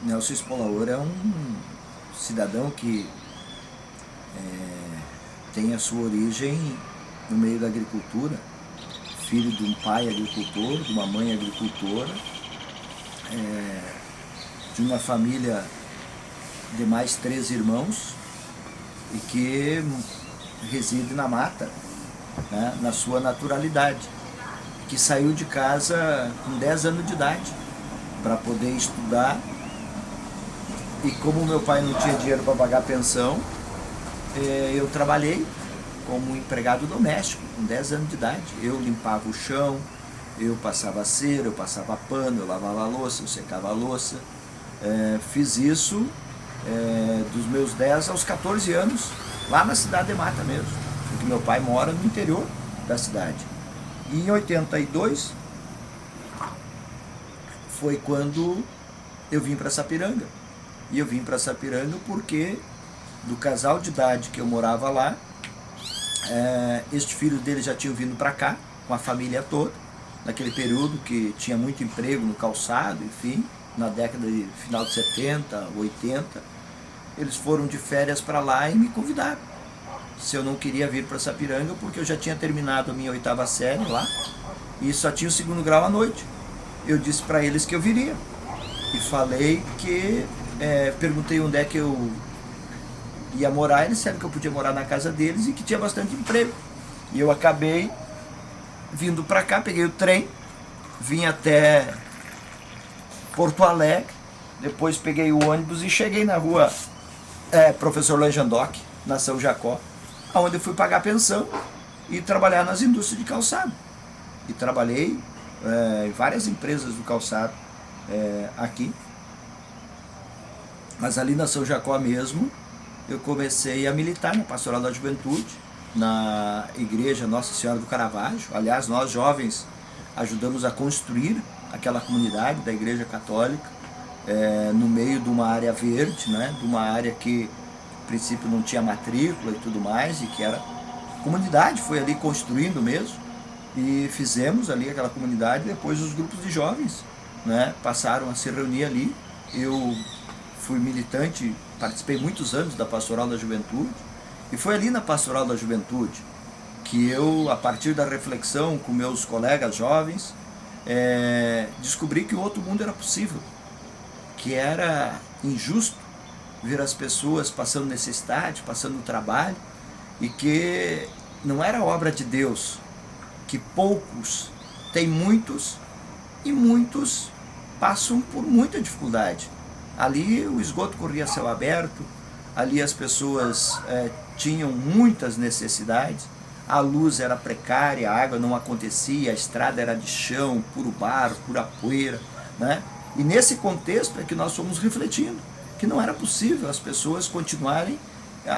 Nelson Spolaor é um cidadão que tem a sua origem no meio da agricultura, filho de um pai agricultor, de uma mãe agricultora, de uma família de mais 3 irmãos e que reside na mata, né, na sua naturalidade, que saiu de casa com 10 anos de idade para poder estudar. E como meu pai não tinha dinheiro para pagar pensão, eu trabalhei como empregado doméstico com 10 anos de idade. Eu limpava o chão, eu passava cera, eu passava pano, eu lavava a louça, eu secava a louça. Fiz isso dos meus 10 aos 14 anos, lá na cidade de Mata mesmo, porque meu pai mora no interior da cidade. E em 82 foi quando eu vim para Sapiranga. E eu vim para Sapiranga porque do casal de idade que eu morava lá, este filho dele já tinha vindo para cá com a família toda, naquele período que tinha muito emprego no calçado, enfim, na década de final de 70, 80, eles foram de férias para lá e me convidaram se eu não queria vir para Sapiranga, porque eu já tinha terminado a minha 8ª série lá e só tinha o 2º grau à noite. Eu disse para eles que eu viria e falei que perguntei onde é que eu ia morar. Eles disseram que eu podia morar na casa deles e que tinha bastante emprego. E eu acabei vindo para cá, peguei o trem, vim até Porto Alegre, depois peguei o ônibus e cheguei na rua Professor Lanjandoc, na São Jacó, onde eu fui pagar pensão e trabalhar nas indústrias de calçado. E trabalhei em várias empresas do calçado aqui. Mas ali na São Jacó mesmo, eu comecei a militar na Pastoral da Juventude, na igreja Nossa Senhora do Caravaggio. Aliás, nós jovens ajudamos a construir aquela comunidade da Igreja Católica, no meio de uma área verde, né, de uma área que, a princípio, não tinha matrícula e tudo mais, e que era comunidade, foi ali construindo mesmo, e fizemos ali aquela comunidade. Depois os grupos de jovens, né, passaram a se reunir ali. Eu fui militante, participei muitos anos da Pastoral da Juventude, e foi ali na Pastoral da Juventude que eu, a partir da reflexão com meus colegas jovens, descobri que o outro mundo era possível, que era injusto ver as pessoas passando necessidade, passando trabalho, e que não era obra de Deus, que poucos têm muitos e muitos passam por muita dificuldade. Ali o esgoto corria a céu aberto, ali as pessoas tinham muitas necessidades, a luz era precária, a água não acontecia, a estrada era de chão, puro barro, pura poeira, né? E nesse contexto é que nós fomos refletindo que não era possível as pessoas continuarem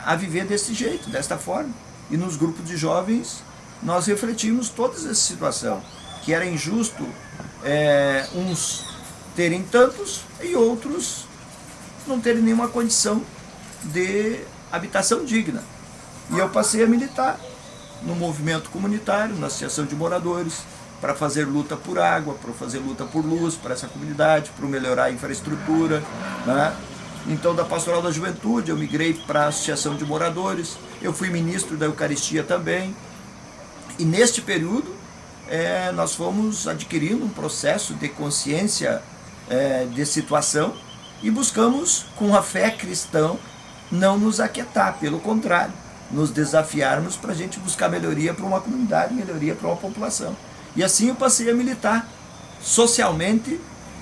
a viver desse jeito, desta forma. E nos grupos de jovens nós refletimos toda essa situação, que era injusto uns terem tantos e outros não terem nenhuma condição de habitação digna. E eu passei a militar no movimento comunitário, na associação de moradores, para fazer luta por água, para fazer luta por luz para essa comunidade, para melhorar a infraestrutura, né? Então, da Pastoral da Juventude, eu migrei para a associação de moradores, eu fui ministro da Eucaristia também, e neste período nós fomos adquirindo um processo de consciência de situação e buscamos, com a fé cristã, não nos aquietar, pelo contrário, nos desafiarmos para a gente buscar melhoria para uma comunidade, melhoria para uma população. E assim eu passei a militar socialmente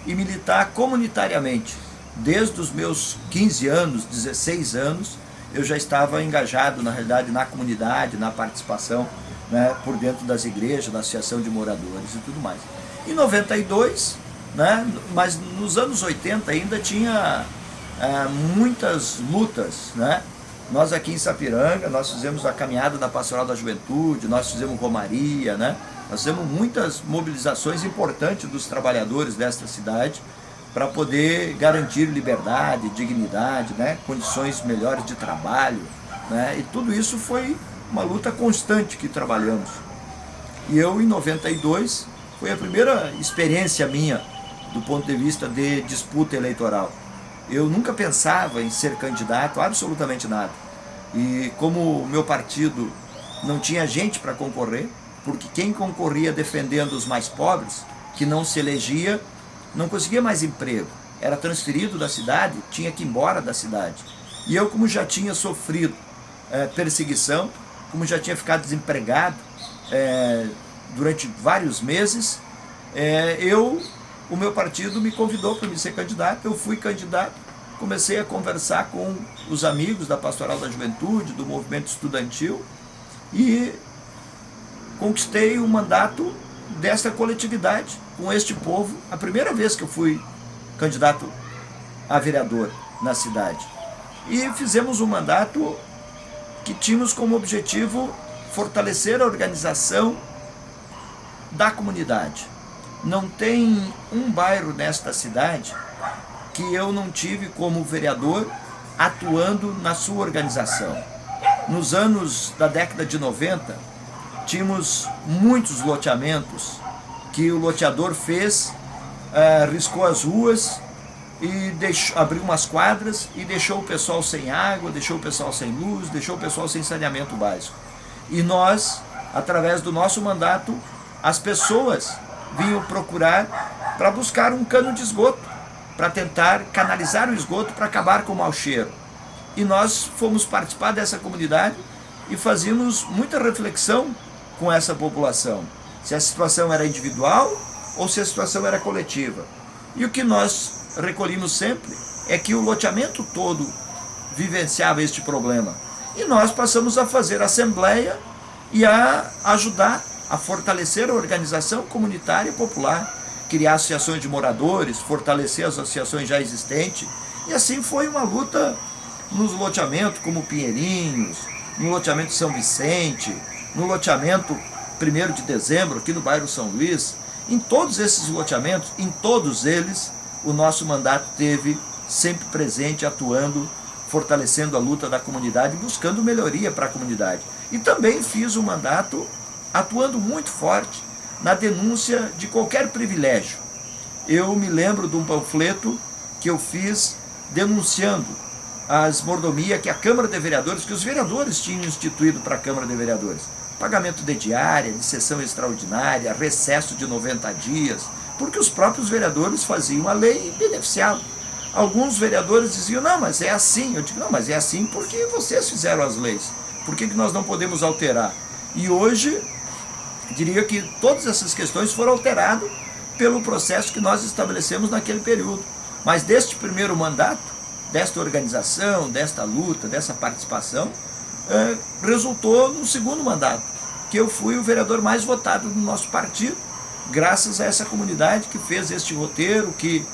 e militar comunitariamente. Desde os meus 15 anos, 16 anos, eu já estava engajado, na realidade, na comunidade, na participação, né, por dentro das igrejas, da associação de moradores e tudo mais. Em 92, né, mas nos anos 80 ainda tinha muitas lutas, né? Nós aqui em Sapiranga, nós fizemos a caminhada da Pastoral da Juventude, nós fizemos romaria, né? Nós fizemos muitas mobilizações importantes dos trabalhadores desta cidade para poder garantir liberdade, dignidade, né? Condições melhores de trabalho, né? E tudo isso foi uma luta constante que trabalhamos. E eu, em 92, foi a primeira experiência minha do ponto de vista de disputa eleitoral. Eu nunca pensava em ser candidato, absolutamente nada. E como o meu partido não tinha gente para concorrer, porque quem concorria defendendo os mais pobres, que não se elegia, não conseguia mais emprego. Era transferido da cidade, tinha que ir embora da cidade. E eu, como já tinha sofrido perseguição, como já tinha ficado desempregado durante vários meses, o meu partido me convidou para me ser candidato, eu fui candidato, comecei a conversar com os amigos da Pastoral da Juventude, do movimento estudantil, e conquistei o mandato desta coletividade, com este povo, a primeira vez que eu fui candidato a vereador na cidade. E fizemos um mandato que tínhamos como objetivo fortalecer a organização da comunidade. Não tem um bairro nesta cidade que eu não tive como vereador atuando na sua organização. Nos anos da década de 90, tínhamos muitos loteamentos que o loteador fez, riscou as ruas e abriu umas quadras e deixou o pessoal sem água, deixou o pessoal sem luz, deixou o pessoal sem saneamento básico. E nós, através do nosso mandato, as pessoas vinham procurar para buscar um cano de esgoto, para tentar canalizar o esgoto para acabar com o mau cheiro. E nós fomos participar dessa comunidade e fazíamos muita reflexão com essa população, se a situação era individual ou se a situação era coletiva. E o que nós recolhimos sempre é que o loteamento todo vivenciava este problema. E nós passamos a fazer assembleia e a ajudar a fortalecer a organização comunitária e popular, criar associações de moradores, fortalecer as associações já existentes. E assim foi uma luta nos loteamentos como Pinheirinhos, no loteamento São Vicente, no loteamento 1º de Dezembro, aqui no bairro São Luís. Em todos esses loteamentos, em todos eles, o nosso mandato teve sempre presente, atuando, fortalecendo a luta da comunidade, buscando melhoria para a comunidade. E também fiz um mandato atuando muito forte na denúncia de qualquer privilégio. Eu me lembro de um panfleto que eu fiz denunciando as mordomias que a Câmara de Vereadores, que os vereadores tinham instituído para a Câmara de Vereadores. Pagamento de diária, de sessão extraordinária, recesso de 90 dias, porque os próprios vereadores faziam a lei e beneficiavam. Alguns vereadores diziam, não, mas é assim. Eu digo, não, mas é assim porque vocês fizeram as leis. Por que nós não podemos alterar? E hoje, diria que todas essas questões foram alteradas pelo processo que nós estabelecemos naquele período. Mas deste primeiro mandato, desta organização, desta luta, dessa participação, resultou no segundo mandato, que eu fui o vereador mais votado do nosso partido, graças a essa comunidade que fez este roteiro, que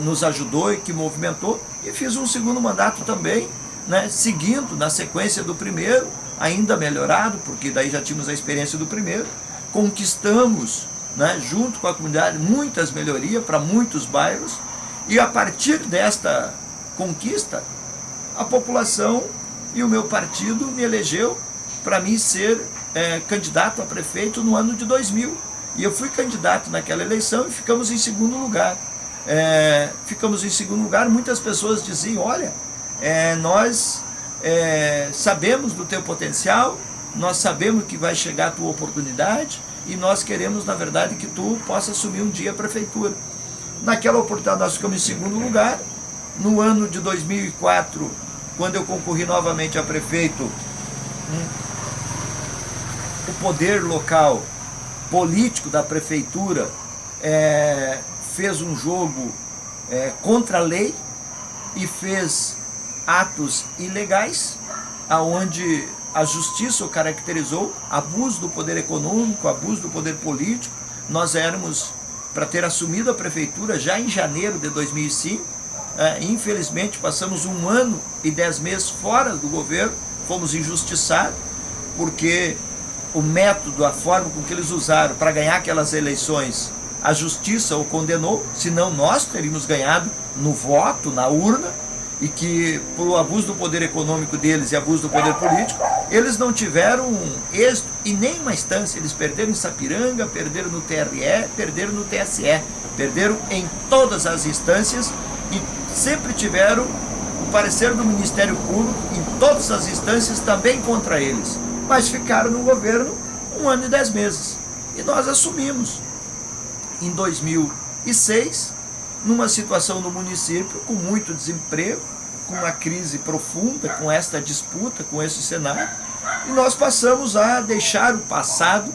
nos ajudou e que movimentou, e fiz um segundo mandato também, né, seguindo na sequência do primeiro, ainda melhorado, porque daí já tínhamos a experiência do primeiro, conquistamos, né, junto com a comunidade, muitas melhorias para muitos bairros, e a partir desta conquista, a população e o meu partido me elegeu para mim ser candidato a prefeito no ano de 2000. E eu fui candidato naquela eleição e ficamos em segundo lugar. Muitas pessoas diziam, olha, nós sabemos do teu potencial, nós sabemos que vai chegar a tua oportunidade e nós queremos, na verdade, que tu possa assumir um dia a prefeitura. Naquela oportunidade nós ficamos em segundo lugar. No ano de 2004, quando eu concorri novamente a prefeito, o poder local político da prefeitura fez um jogo contra a lei e fez atos ilegais, aonde a justiça o caracterizou abuso do poder econômico, abuso do poder político. Nós éramos para ter assumido a prefeitura já em janeiro de 2005, infelizmente passamos 1 ano e 10 meses fora do governo, fomos injustiçados, porque o método, a forma com que eles usaram para ganhar aquelas eleições, a justiça o condenou, senão nós teríamos ganhado no voto, na urna, e que por abuso do poder econômico deles e abuso do poder político, eles não tiveram êxito em nenhuma instância. Eles perderam em Sapiranga, perderam no TRE, perderam no TSE, perderam em todas as instâncias e sempre tiveram o parecer do Ministério Público em todas as instâncias também contra eles, mas ficaram no governo 1 ano e 10 meses. E nós assumimos em 2006, numa situação no município com muito desemprego, com uma crise profunda, com esta disputa, com esse cenário, e nós passamos a deixar o passado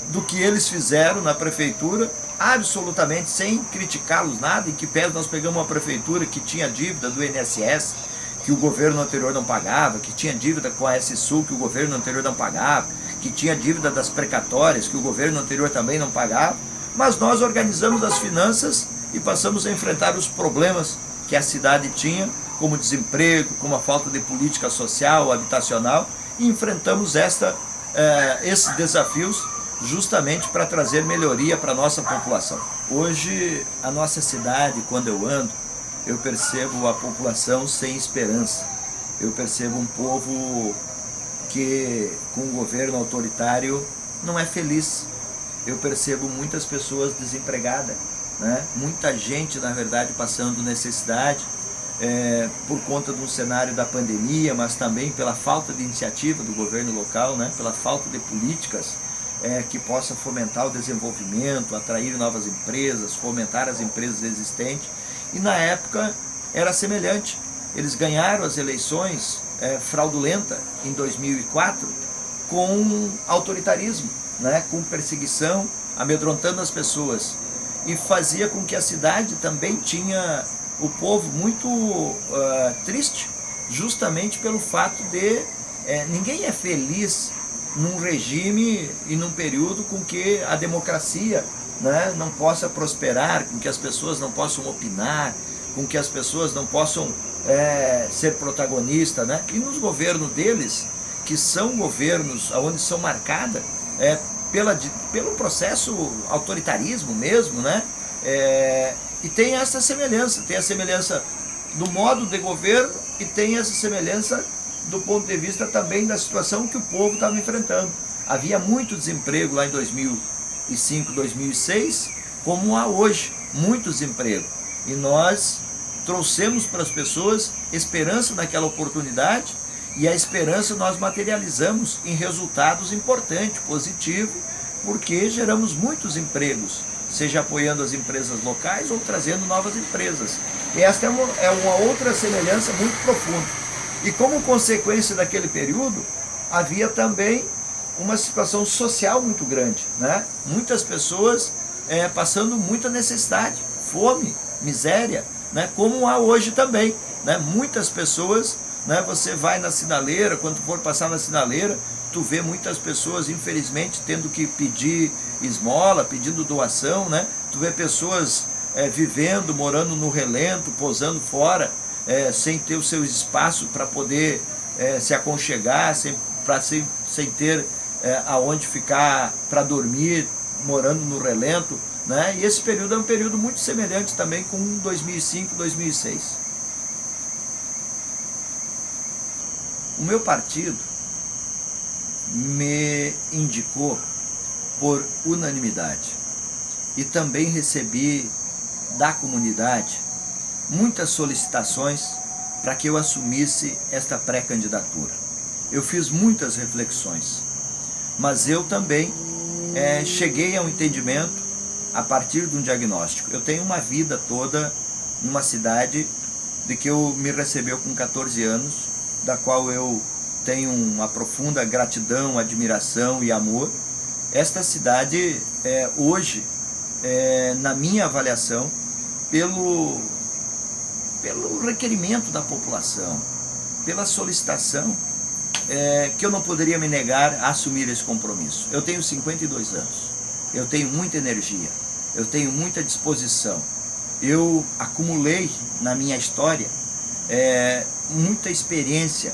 do que eles fizeram na prefeitura, absolutamente sem criticá-los nada, em que pé nós pegamos uma prefeitura que tinha dívida do INSS, que o governo anterior não pagava, que tinha dívida com a S-Sul, que o governo anterior não pagava, que tinha dívida das precatórias, que o governo anterior também não pagava, mas nós organizamos as finanças e passamos a enfrentar os problemas que a cidade tinha, como desemprego, como a falta de política social, habitacional, e enfrentamos esses desafios justamente para trazer melhoria para a nossa população. Hoje, a nossa cidade, quando eu ando, eu percebo a população sem esperança. Eu percebo um povo que, com o governo autoritário, não é feliz. Eu percebo muitas pessoas desempregadas, né? Muita gente, na verdade, passando necessidade, por conta do cenário da pandemia, mas também pela falta de iniciativa do governo local, né? Pela falta de políticas que possa fomentar o desenvolvimento, atrair novas empresas, fomentar as empresas existentes. E na época era semelhante. Eles ganharam as eleições fraudulenta em 2004 com autoritarismo, né? Com perseguição, amedrontando as pessoas. E fazia com que a cidade também tinha o povo muito triste, justamente pelo fato de ninguém é feliz num regime e num período com que a democracia, né, não possa prosperar, com que as pessoas não possam opinar, com que as pessoas não possam ser protagonistas, né? E nos governos deles, que são governos onde são marcadas pelo processo autoritarismo mesmo, né? E tem essa semelhança, tem a semelhança do modo de governo e tem essa semelhança do ponto de vista também da situação que o povo estava enfrentando. Havia muito desemprego lá em 2005, 2006, como há hoje, muito desemprego. E nós trouxemos para as pessoas esperança naquela oportunidade, e a esperança nós materializamos em resultados importantes, positivos, porque geramos muitos empregos, seja apoiando as empresas locais ou trazendo novas empresas. E esta é uma outra semelhança muito profunda. E como consequência daquele período, havia também uma situação social muito grande, né? Muitas pessoas passando muita necessidade, fome, miséria, né? Como há hoje também, né? Muitas pessoas, né? Você vai na sinaleira, quando for passar na sinaleira, tu vê muitas pessoas, infelizmente, tendo que pedir esmola, pedindo doação, né? Tu vê pessoas vivendo, morando no relento, posando fora, sem ter o seu espaço para poder se aconchegar, sem ter aonde ficar para dormir, morando no relento, né? E esse período é um período muito semelhante também com 2005, 2006. O meu partido me indicou por unanimidade e também recebi da comunidade muitas solicitações para que eu assumisse esta pré-candidatura. Eu fiz muitas reflexões, mas eu também cheguei a um entendimento a partir de um diagnóstico. Eu tenho uma vida toda numa cidade de que eu me recebeu com 14 anos, da qual eu tenho uma profunda gratidão, admiração e amor. Esta cidade hoje, na minha avaliação, pelo requerimento da população, pela solicitação, que eu não poderia me negar a assumir esse compromisso. Eu tenho 52 anos, eu tenho muita energia, eu tenho muita disposição. Eu acumulei na minha história muita experiência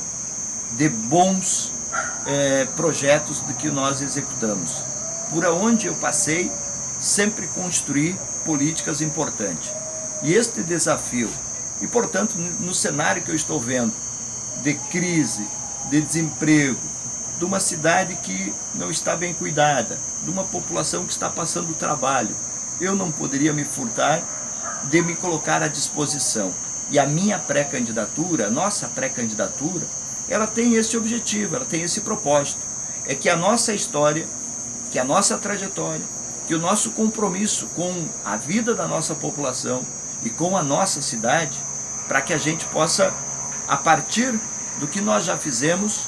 de bons projetos do que nós executamos. Por onde eu passei, sempre construí políticas importantes. E este desafio, e portanto no cenário que eu estou vendo, de crise, de desemprego, de uma cidade que não está bem cuidada, de uma população que está passando trabalho, eu não poderia me furtar de me colocar à disposição. E a minha pré-candidatura, a nossa pré-candidatura, ela tem esse objetivo, ela tem esse propósito. É que a nossa história, que a nossa trajetória, que o nosso compromisso com a vida da nossa população e com a nossa cidade, para que a gente possa, a partir do que nós já fizemos,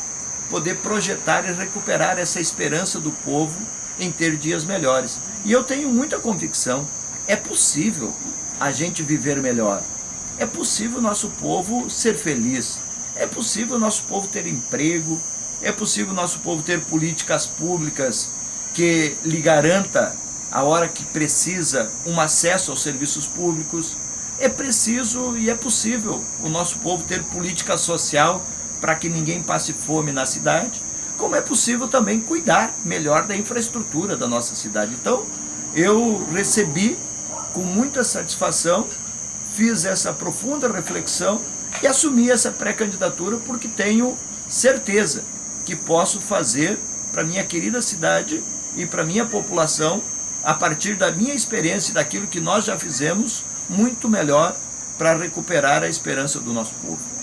poder projetar e recuperar essa esperança do povo em ter dias melhores. E eu tenho muita convicção, é possível a gente viver melhor, é possível o nosso povo ser feliz, é possível o nosso povo ter emprego, é possível o nosso povo ter políticas públicas que lhe garanta, a hora que precisa, um acesso aos serviços públicos. É preciso e é possível o nosso povo ter política social para que ninguém passe fome na cidade, como é possível também cuidar melhor da infraestrutura da nossa cidade. Então, eu recebi com muita satisfação, fiz essa profunda reflexão e assumi essa pré-candidatura porque tenho certeza que posso fazer para minha querida cidade e para minha população, a partir da minha experiência e daquilo que nós já fizemos, muito melhor para recuperar a esperança do nosso povo.